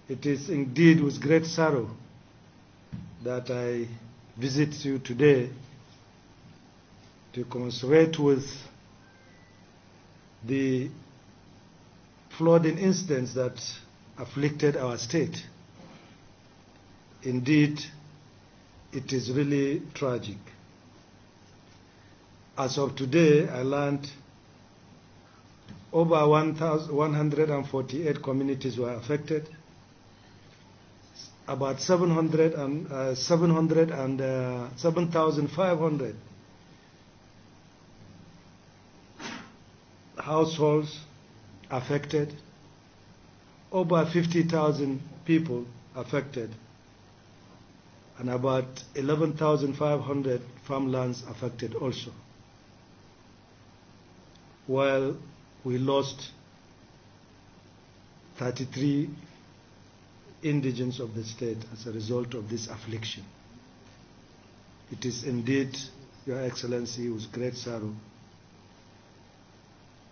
It is indeed with great sorrow that I visit you today to commiserate with the flooding incidents that afflicted our state. Indeed, it is really tragic. As of today, I learned over 148 communities were affected. About 7,500 households affected, over 50,000 people affected, and about 11,500 farmlands affected also. While we lost 33 indigents of the state as a result of this affliction. It is indeed, Your Excellency, with great sorrow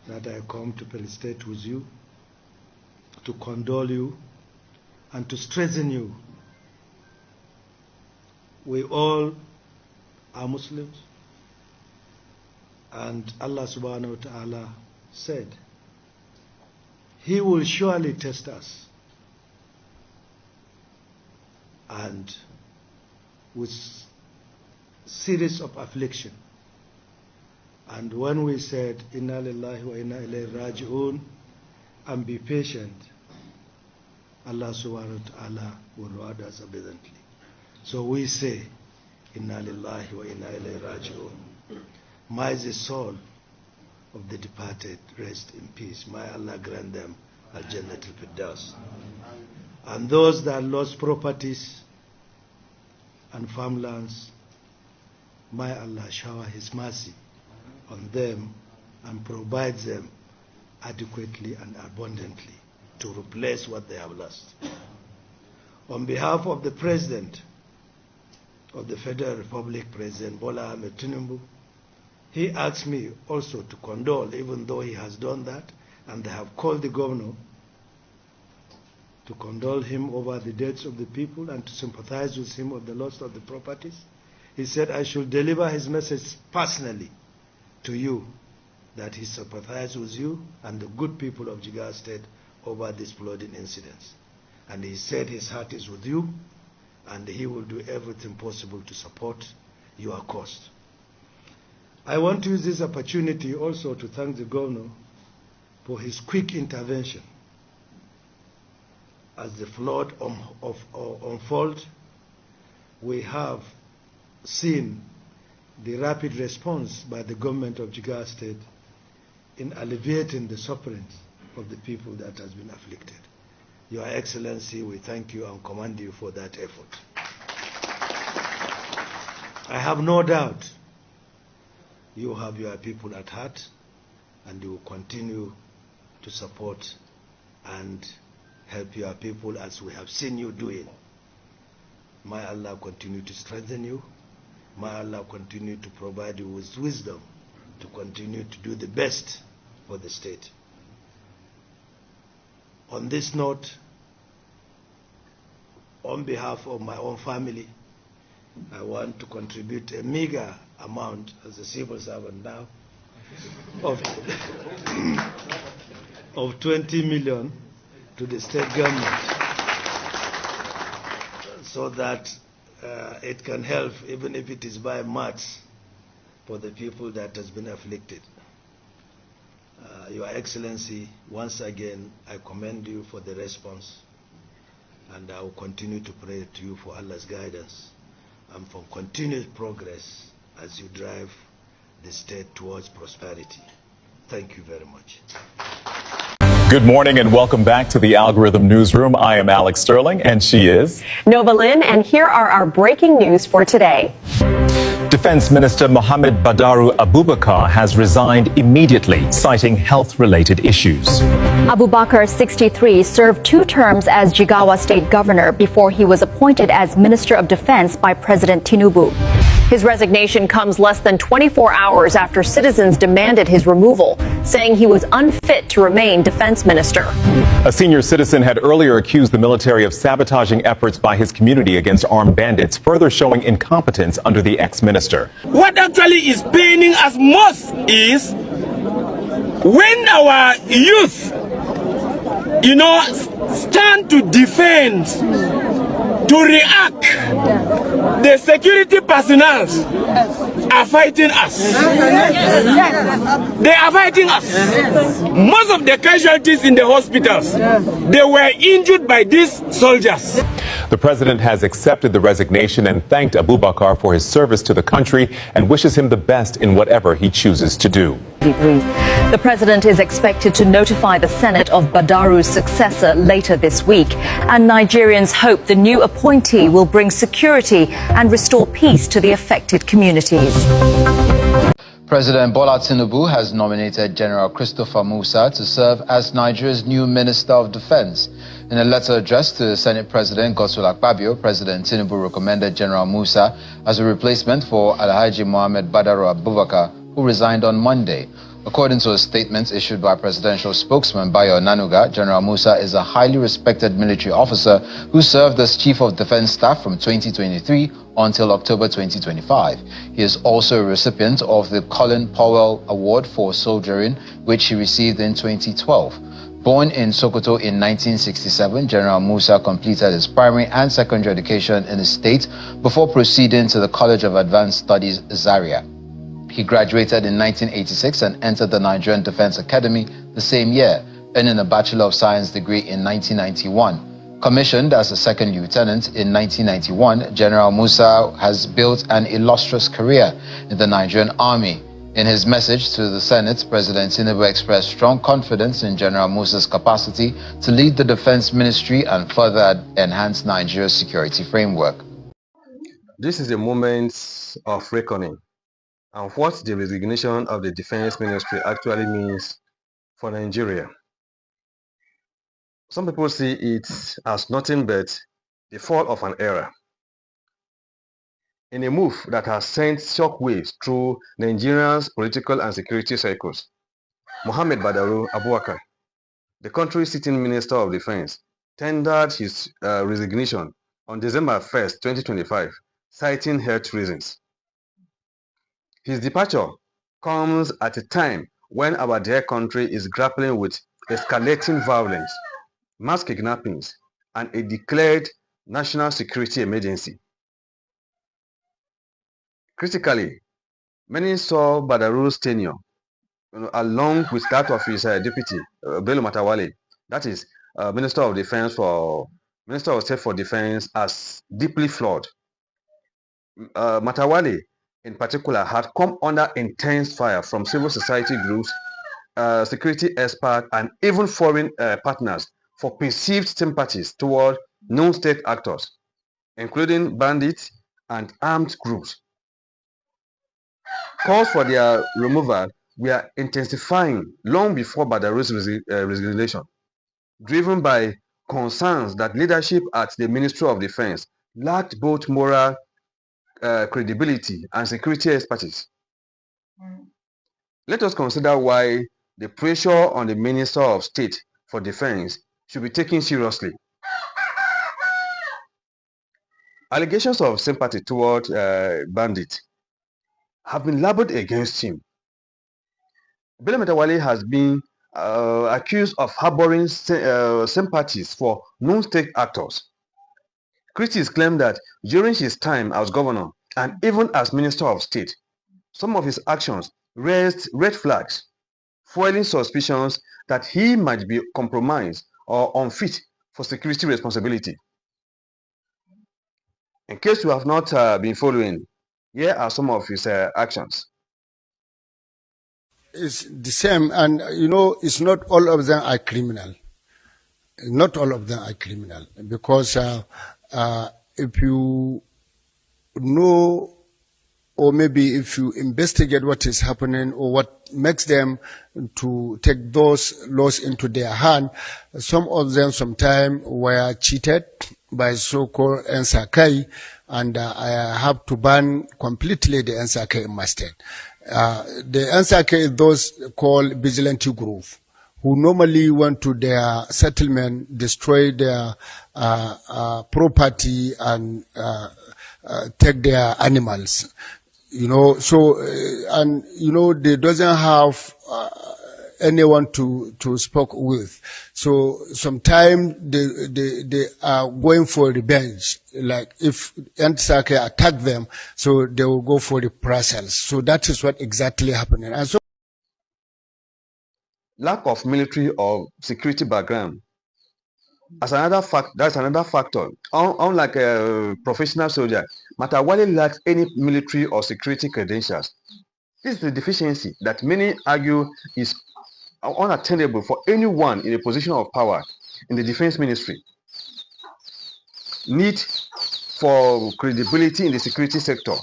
that I come to felicitate with you, to condole you, and to strengthen you. We all are Muslims, and Allah subhanahu wa ta'ala said, He will surely test us, and with series of affliction. And when we said, Inna lillahi wa inna ilayhi raji'un, and be patient, Allah subhanahu wa ta'ala will reward us abundantly. So we say, Inna lillahi wa inna ilayhi raji'un. May the soul of the departed rest in peace. May Allah grant them al-Jannatul Firdaus. And those that lost properties and farmlands, may Allah shower His mercy on them and provide them adequately and abundantly to replace what they have lost. On behalf of the President of the Federal Republic, President Bola Ahmed Tinubu, he asked me also to condole, even though he has done that, and they have called the governor to condole him over the deaths of the people and to sympathize with him of the loss of the properties. He said I should deliver his message personally to you, that he sympathizes with you and the good people of Jigawa State over these flooding incidents. And he said his heart is with you, and he will do everything possible to support your cause. I want to use this opportunity also to thank the governor for his quick intervention. As the flood unfolds, we have seen the rapid response by the government of Jigawa State in alleviating the sufferings of the people that has been afflicted. Your Excellency, we thank you and commend you for that effort. I have no doubt you have your people at heart, and you will continue to support and help your people as we have seen you doing. May Allah continue to strengthen you. May Allah continue to provide you with wisdom to continue to do the best for the state. On this note, on behalf of my own family, I want to contribute a meager amount as a civil servant now of 20 million to the state government, so that it can help, even if it is by mats, for the people that has been afflicted. Your Excellency, once again, I commend you for the response, and I will continue to pray to you for Allah's guidance and for continued progress as you drive the state towards prosperity. Thank you very much. Good morning and welcome back to the Algorithm Newsroom. I am Alex Sterling and she is Nova Lynn, and here are our breaking news for today. Defense Minister Mohammed Badaru Abubakar has resigned immediately, citing health-related issues. Abubakar, 63, served 2 terms as Jigawa State Governor before he was appointed as Minister of Defense by President Tinubu. His resignation comes less than 24 hours after citizens demanded his removal, saying he was unfit to remain defense minister. A senior citizen had earlier accused the military of sabotaging efforts by his community against armed bandits, further showing incompetence under the ex-minister. What actually is paining us most is when our youth, stand to defend, to react, the security personnel are fighting us. They are fighting us. Most of the casualties in the hospitals, they were injured by these soldiers. The president has accepted the resignation and thanked Abubakar for his service to the country and wishes him the best in whatever he chooses to do. The president is expected to notify the Senate of Badaru's successor later this week, and Nigerians hope the new appointee will bring security and restore peace to the affected communities. President Bola Tinubu has nominated General Christopher Musa to serve as Nigeria's new Minister of Defense. In a letter addressed to Senate President Godswill Akpabio, President Tinubu recommended General Musa as a replacement for Alhaji Mohammed Badaru Abubakar, who resigned on Monday. According to a statement issued by presidential spokesman Bayo Nanuga, General Musa is a highly respected military officer who served as Chief of Defense Staff from 2023 until October 2025. He is also a recipient of the Colin Powell Award for Soldiering, which he received in 2012. Born in Sokoto in 1967, General Musa completed his primary and secondary education in the state before proceeding to the College of Advanced Studies, Zaria. He graduated in 1986 and entered the Nigerian Defense Academy the same year, earning a Bachelor of Science degree in 1991. Commissioned as a second lieutenant in 1991, General Musa has built an illustrious career in the Nigerian Army. In his message to the Senate, President Tinubu expressed strong confidence in General Musa's capacity to lead the Defense Ministry and further enhance Nigeria's security framework. This is a moment of reckoning and what the resignation of the Defense Ministry actually means for Nigeria. Some people see it as nothing but the fall of an era. In a move that has sent shockwaves through Nigeria's political and security circles, Mohammed Badaru Abubakar, the country's sitting Minister of Defense, tendered his resignation on December 1st, 2025, citing health reasons. His departure comes at a time when our dear country is grappling with escalating violence, mass kidnappings, and a declared national security emergency. Critically, many saw Badaru's tenure, along with that of his deputy, Bello Matawalle, that is Minister of State for Defense, as deeply flawed. Matawalle, in particular, had come under intense fire from civil society groups, security experts, and even foreign partners for perceived sympathies toward non-state actors, including bandits and armed groups. Calls for their removal were intensifying long before Badaru's resignation, driven by concerns that leadership at the Ministry of Defense lacked both moral credibility and security expertise. Let us consider why the pressure on the Minister of State for Defense should be taken seriously. Allegations of sympathy toward bandits have been labeled against him. Bello Matawalle has been accused of harboring sympathies for non-state actors. Critics claim that during his time as governor and even as Minister of State, some of his actions raised red flags, fueling suspicions that he might be compromised or unfit for security responsibility. In case you have not been following, here are some of his actions. It's the same, and it's not all of them are criminal. Not all of them are criminal, because if you know, or maybe if you investigate what is happening or what makes them to take those laws into their hand, some of them sometimes were cheated by so-called Nsakai, and I have to ban completely the NSAK in my state. The NSAK is those called vigilante group, who normally went to their settlement, destroy their property, and take their animals. You know, so and you know they doesn't have anyone to speak with. So sometimes they are going for revenge. Like if NSAK attack them, so they will go for reprisals. So that is what exactly happening. And so lack of military or security background as another that's another factor. Unlike a professional soldier, Matawalle lacks any military or security credentials. This is a deficiency that many argue is unattainable for anyone in a position of power in the defense ministry. Need for credibility in the security sector.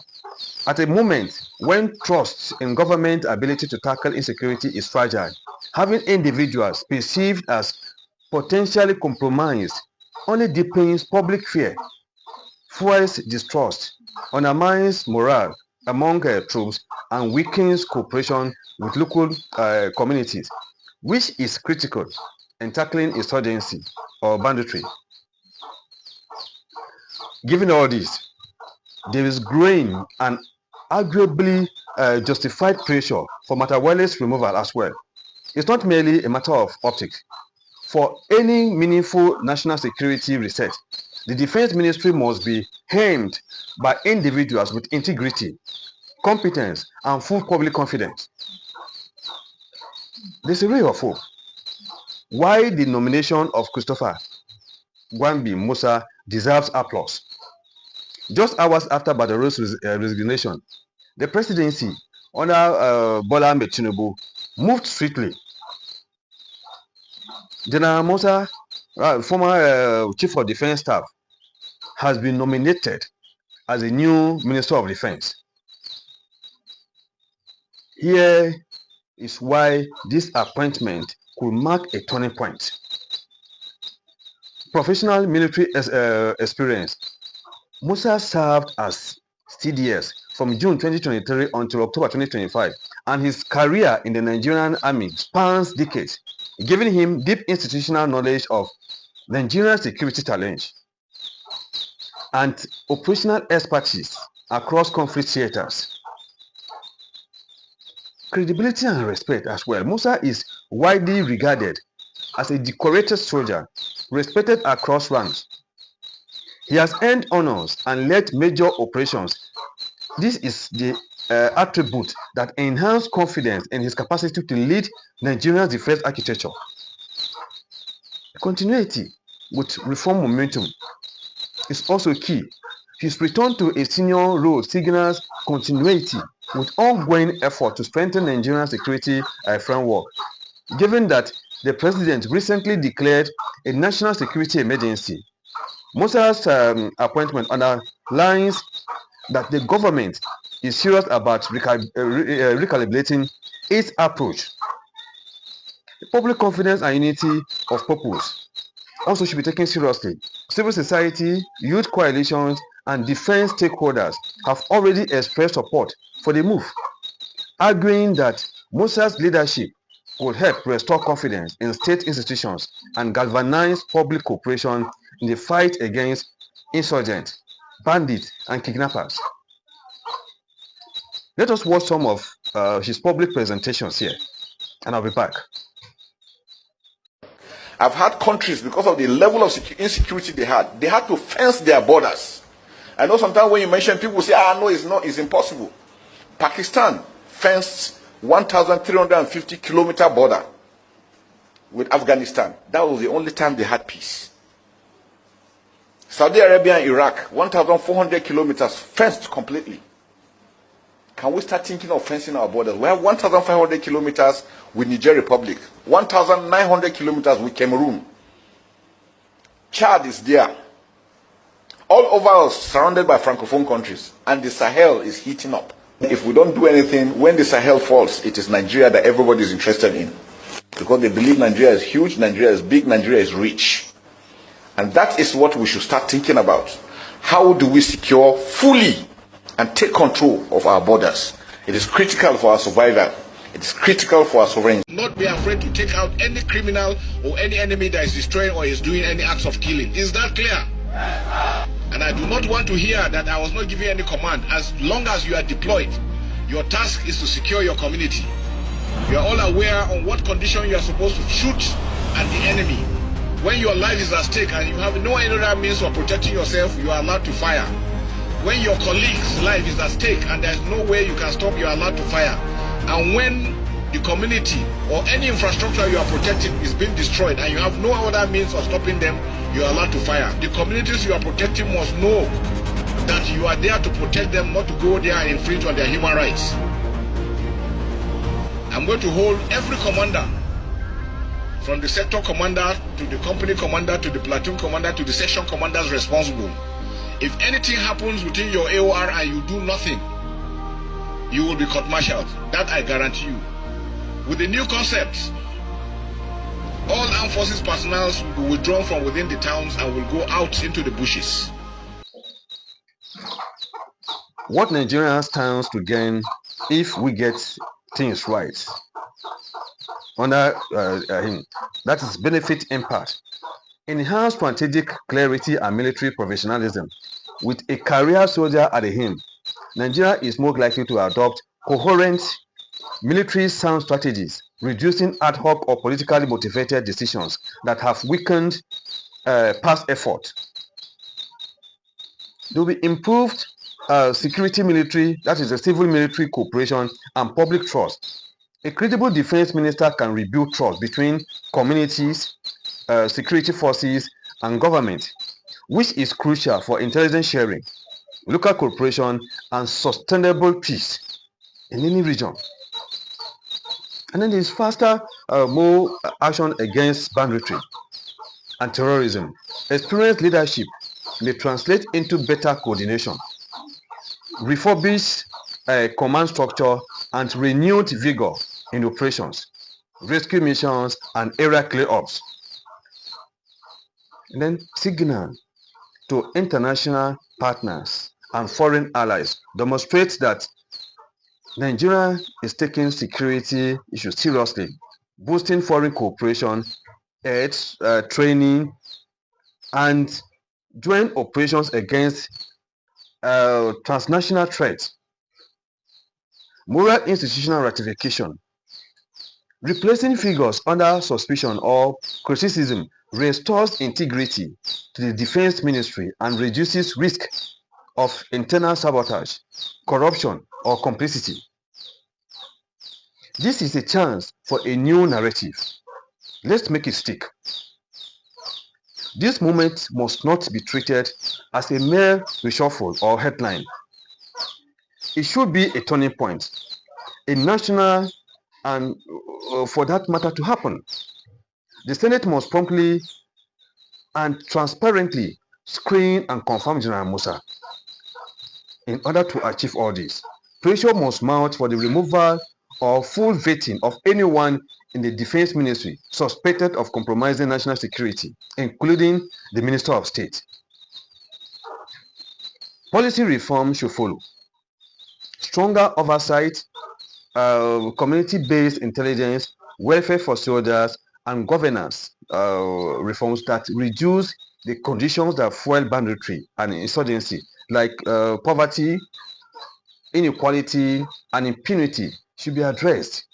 At a moment when trust in government ability to tackle insecurity is fragile, having individuals perceived as potentially compromised only deepens public fear, fuels distrust, undermines morale among troops, and weakens cooperation with local communities, which is critical in tackling insurgency or banditry. Given all this, there is growing and arguably justified pressure for Matawalle's removal as well. It's not merely a matter of optics. For any meaningful national security reset, the defense ministry must be helmed by individuals with integrity, competence, and full public confidence. There's a ray of hope. Why the nomination of Christopher Musa deserves applause. Just hours after Badaru's resignation, the presidency under Bola Tinubu moved swiftly. General Musa, former Chief of Defense Staff, has been nominated as a new Minister of Defense. Here is why this appointment could mark a turning point. Professional military experience. Musa served as CDS from June 2023 until October 2025, and his career in the Nigerian army spans decades, giving him deep institutional knowledge of Nigerian security challenge and operational expertise across conflict theaters. Credibility and respect as well. Musa is widely regarded as a decorated soldier, respected across ranks. He has earned honors and led major operations. This is the attribute that enhances confidence in his capacity to lead Nigeria's defense architecture. Continuity with reform momentum is also key. His return to a senior role signals continuity with ongoing effort to strengthen Nigeria's security framework. Given that the president recently declared a national security emergency, Musa's appointment underlines that the government is serious about recalibrating its approach. Public confidence and unity of purpose also should be taken seriously. Civil society, youth coalitions, and defense stakeholders have already expressed support for the move, arguing that Musa's leadership will help restore confidence in state institutions and galvanize public cooperation in the fight against insurgents, bandits, and kidnappers. Let us watch some of his public presentations here, and I'll be back. I've had countries, because of the level of insecurity they had to fence their borders. I know sometimes when you mention, people say, no, it's not, it's impossible. Pakistan fenced 1,350-kilometer border with Afghanistan. That was the only time they had peace. Saudi Arabia and Iraq, 1,400 kilometers fenced completely. Can we start thinking of fencing our borders? We have 1,500 kilometers with Niger Republic, 1,900 kilometers with Cameroon. Chad is there. All over us, surrounded by Francophone countries, and the Sahel is heating up. If we don't do anything, when the Sahel falls, it is Nigeria that everybody is interested in. Because they believe Nigeria is huge, Nigeria is big, Nigeria is rich. And that is what we should start thinking about. How do we secure fully and take control of our borders? It is critical for our survival. It is critical for our sovereignty. Not be afraid to take out any criminal or any enemy that is destroying or is doing any acts of killing. Is that clear? And I do not want to hear that I was not giving any command. As long as you are deployed, your task is to secure your community. You are all aware on what condition you are supposed to shoot at the enemy. When your life is at stake and you have no other means of protecting yourself, you are allowed to fire. When your colleague's life is at stake and there is no way you can stop, you are allowed to fire. And when the community or any infrastructure you are protecting is being destroyed and you have no other means of stopping them, you are allowed to fire. The communities you are protecting must know that you are there to protect them, not to go there and infringe on their human rights. I'm going to hold every commander, from the sector commander to the company commander to the platoon commander to the section commanders responsible. If anything happens within your AOR and you do nothing, you will be court-martialed. That I guarantee you. With the new concepts, all armed forces personnel will be withdrawn from within the towns and will go out into the bushes. What Nigeria stands to gain if we get things right under him, that is benefit impact, enhanced strategic clarity and military professionalism. With a career soldier at the helm, Nigeria is more likely to adopt coherent military sound strategies, reducing ad hoc or politically motivated decisions that have weakened past effort. There will be improved security military, that is the civil military cooperation and public trust. A credible defense minister can rebuild trust between communities, security forces, and government, which is crucial for intelligence sharing, local cooperation, and sustainable peace in any region. And then there's faster, more action against banditry and terrorism. Experienced leadership may translate into better coordination, refurbished command structure, and renewed vigor in operations, rescue missions, and area clear-ups. And then signal to international partners and foreign allies demonstrates that Nigeria is taking security issues seriously, boosting foreign cooperation, training, and joint operations against transnational threats. Moral institutional ratification. Replacing figures under suspicion or criticism restores integrity to the defense ministry and reduces risk of internal sabotage, corruption, or complicity. This is a chance for a new narrative. Let's make it stick. This moment must not be treated as a mere reshuffle or headline. It should be a turning point, a national, and for that matter to happen. The Senate must promptly and transparently screen and confirm General Musa. In order to achieve all this, pressure must mount for the removal or full vetting of anyone in the defense ministry suspected of compromising national security, including the Minister of State. Policy reform should follow. Stronger oversight, community-based intelligence, welfare for soldiers, and governance reforms that reduce the conditions that fuel banditry and insurgency, like poverty, inequality, and impunity, should be addressed.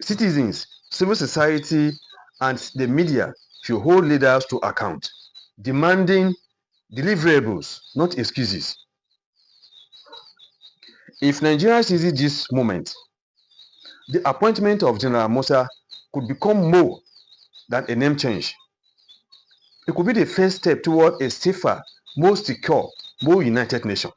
Citizens, civil society, and the media should hold leaders to account, demanding deliverables, not excuses. If Nigeria seizes this moment, the appointment of General Musa could become more than a name change. It could be the first step toward a safer, more secure, more united nation.